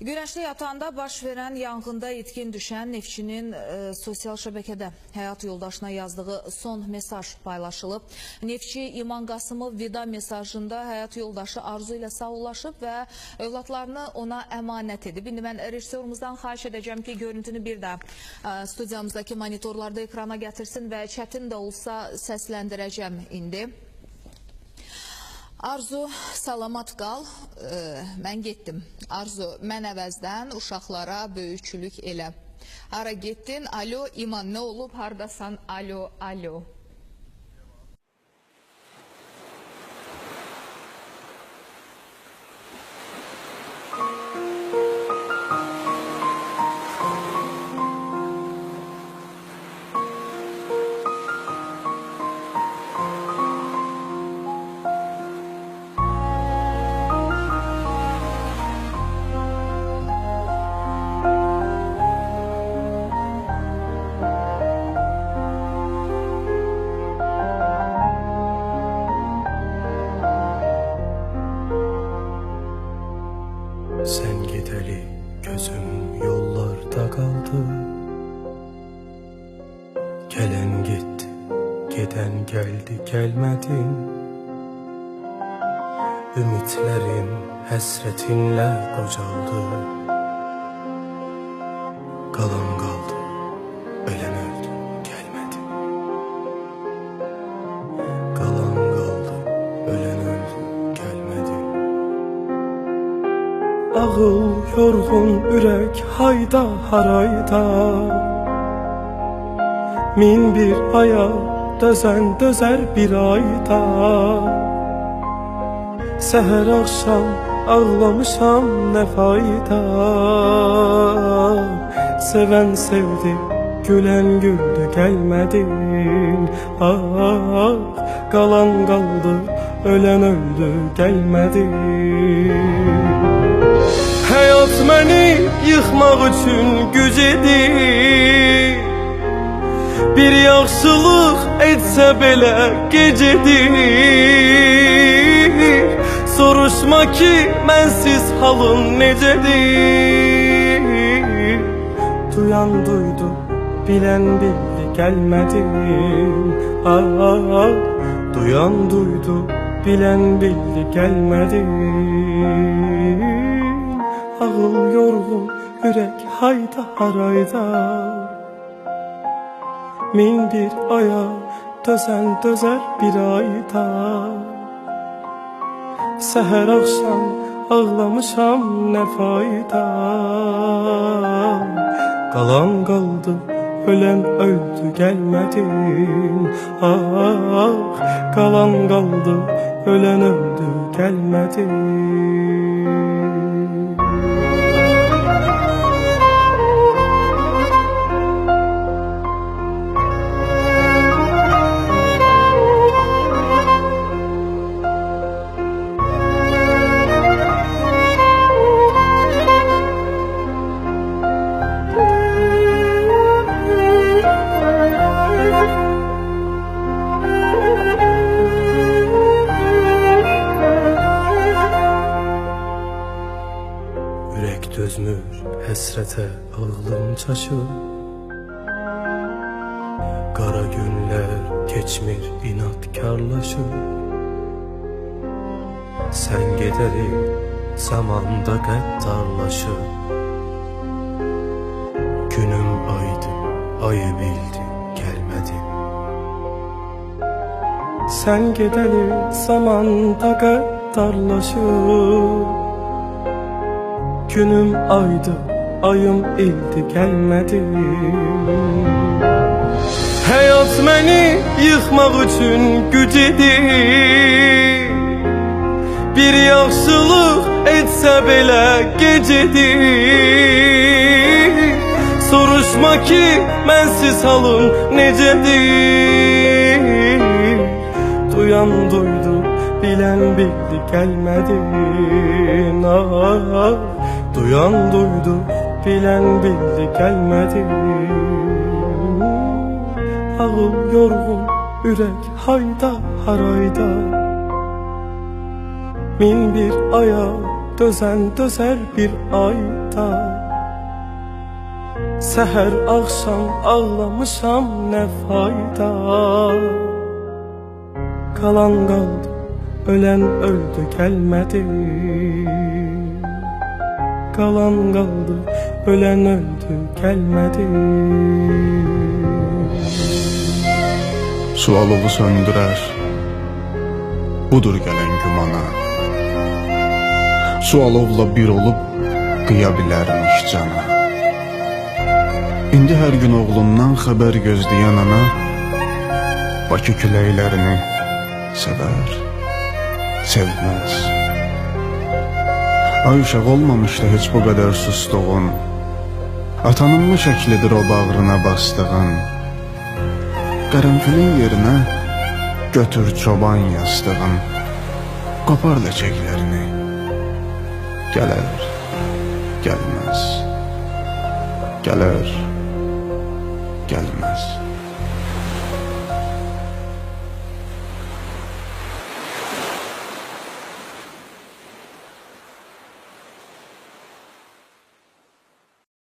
Güneşli yatağında baş veren yanğında itkin düşen Neftçinin sosial şəbəkədə həyat yoldaşına yazdığı son mesaj paylaşılıb. Neftçi İman Qasımov vida mesajında həyat yoldaşı Arzu ilə sağollaşıb və övladlarını ona əmanət edib. İndi mən rejissorumuzdan xahiş edəcəm ki, görüntünü bir də studiyamızdakı monitorlarda ekrana gətirsin və çətin də olsa səsləndirəcəm indi. Arzu, salamat qal, mən getdim. Arzu, mən əvəzdən uşaqlara böyükçülük elə. Hara getdin? Alo, İman, nə olub? Hardasan? Alo, alo. Sen gideli gözüm yollarda kaldı. Gelen gitti, giden geldi gelmedin. Ümitlerim hasretinle kocaldı. Kalan kaldı, ölen öldü gelmedi. Kalan kaldı, ölen öldü gelmedi. Ağıl yorgun ürek hayda harayda. Min bir aya dözen dözer bir ayda. Seher akşam ağlamışam ne fayda. Seven sevdi, gülen güldü gelmedin. Ah, kalan kaldı, ölen öldü gelmedi. Hayat beni yıkmak için güc edir. Bir yaxşılıq etsə belə gecedir. Soruşma ki mənsiz halın necədir. Duyan duydu, bilen bildi gelmedin. Ah, duyan duydu, bilen bildi gelmedin. Ağıl yorgun, yürek hayda harayda. Min bir aya dözen dözer bir ayda. Seher akşam ağlamışam ne fayda. Kalan kaldı, ölen öldü gelmedin. Ah, kalan kaldı, ölen öldü gelmedin. Yürek dözmür hesrete ağlım çaşır. Kara günler geçmir inatkarlaşır. Sen gideri zamanda qəddarlaşır. Günüm aydı, ayı bildi gelmedi. Sen gideri zamanda qəddarlaşır. Günüm aydı, ayım ildi gelmedi. Hayat beni yıkmak için güc edir. Bir yaxşılıq etsə belə gecedir. Soruşma ki mənsiz halım necədir. Duyan duydu, bilen bildi gelmedin. Ah, duyan duydu, bilen bildi gelmedin. Ağıl yorgun, yürek hayda harayda. Min bir aya dözen dözer bir ayda. fayda. Səhər axşam ağlamışam nə fayda. Qalan qaldı, ölən öldü gəlmədi. Qalan qaldı, ölən öldü gəlmədi. Su alovu söndürər, budur gələn gümana. Su alovla bir olub qıya bilərmiş cana. İndi hər gün oğlundan xəbər gözləyən ana Bakı küləklərini sevər, sevməz. Ay uşaq olmamışdı heç bu qədər sustuğun. Atanın mı şəklidir o bağrına bastığın? Qərənfilin yerinə götür çoban yastığın. Qopar ləçəklərini. Gələr, gəlməz. Gələr, gəlməz.